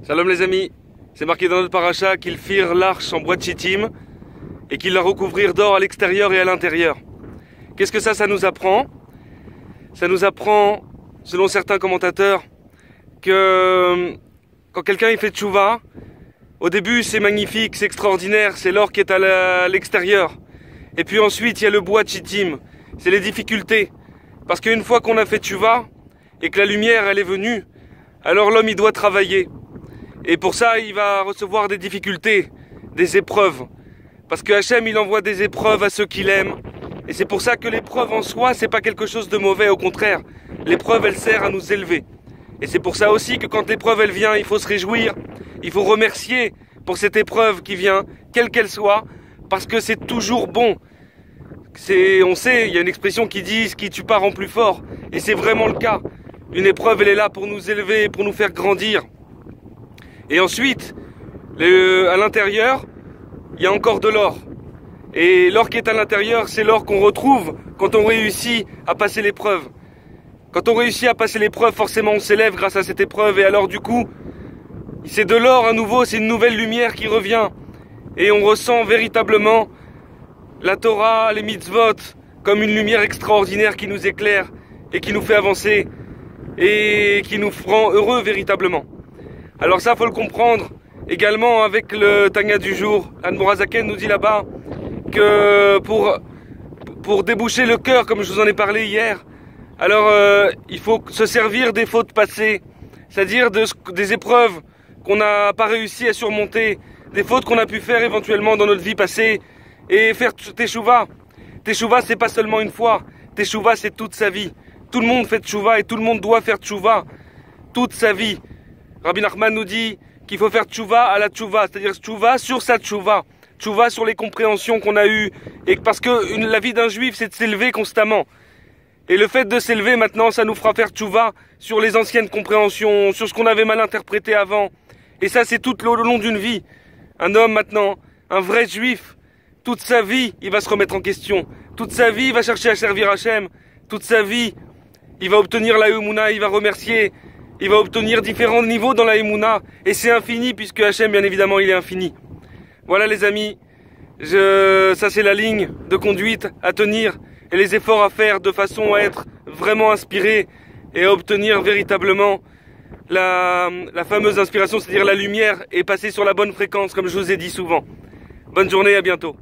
Shalom les amis, c'est marqué dans notre paracha qu'ils firent l'arche en bois de chittim et qu'ils la recouvrirent d'or à l'extérieur et à l'intérieur. Qu'est-ce que ça nous apprend? Ça nous apprend, selon certains commentateurs, que quand quelqu'un il fait tchouva, au début c'est magnifique, c'est extraordinaire, c'est l'or qui est à l'extérieur. Et puis ensuite il y a le bois de chittim, c'est les difficultés. Parce qu'une fois qu'on a fait tchouva et que la lumière elle est venue, alors l'homme il doit travailler. Et pour ça, il va recevoir des difficultés, des épreuves. Parce que Hachem, il envoie des épreuves à ceux qu'il aime. Et c'est pour ça que l'épreuve en soi, c'est pas quelque chose de mauvais, au contraire. L'épreuve, elle sert à nous élever. Et c'est pour ça aussi que quand l'épreuve, elle vient, il faut se réjouir. Il faut remercier pour cette épreuve qui vient, quelle qu'elle soit, parce que c'est toujours bon. On sait, il y a une expression qui dit « ce qui tue pas rend plus fort ». Et c'est vraiment le cas. Une épreuve, elle est là pour nous élever, pour nous faire grandir. Et ensuite, à l'intérieur, il y a encore de l'or. Et l'or qui est à l'intérieur, c'est l'or qu'on retrouve quand on réussit à passer l'épreuve. Quand on réussit à passer l'épreuve, forcément on s'élève grâce à cette épreuve. Et alors du coup, c'est de l'or à nouveau, c'est une nouvelle lumière qui revient. Et on ressent véritablement la Torah, les mitzvot, comme une lumière extraordinaire qui nous éclaire et qui nous fait avancer et qui nous rend heureux véritablement. Alors ça, faut le comprendre également avec le Tanya du jour. L'Admor HaZaken nous dit là-bas que pour déboucher le cœur, comme je vous en ai parlé hier, alors il faut se servir des fautes passées, c'est-à-dire des épreuves qu'on n'a pas réussi à surmonter, des fautes qu'on a pu faire éventuellement dans notre vie passée, et faire teshuva. Teshuva, c'est pas seulement une fois, teshuva, c'est toute sa vie. Tout le monde fait teshuva et tout le monde doit faire teshuva toute sa vie. Rabbi Nachman nous dit qu'il faut faire tchouva à la tchouva, c'est-à-dire tchouva sur sa tchouva, tchouva sur les compréhensions qu'on a eues, et parce que la vie d'un juif c'est de s'élever constamment. Et le fait de s'élever maintenant, ça nous fera faire tchouva sur les anciennes compréhensions, sur ce qu'on avait mal interprété avant. Et ça c'est tout le long d'une vie. Un homme maintenant, un vrai juif, toute sa vie il va se remettre en question, toute sa vie il va chercher à servir Hachem, toute sa vie il va obtenir la Emouna, il va remercier. Il va obtenir différents niveaux dans la Emouna. Et c'est infini puisque Hachem, bien évidemment, il est infini. Voilà les amis. Ça c'est la ligne de conduite à tenir. Et les efforts à faire de façon à être vraiment inspiré. Et à obtenir véritablement la fameuse inspiration. C'est-à-dire la lumière et passer sur la bonne fréquence comme je vous ai dit souvent. Bonne journée, à bientôt.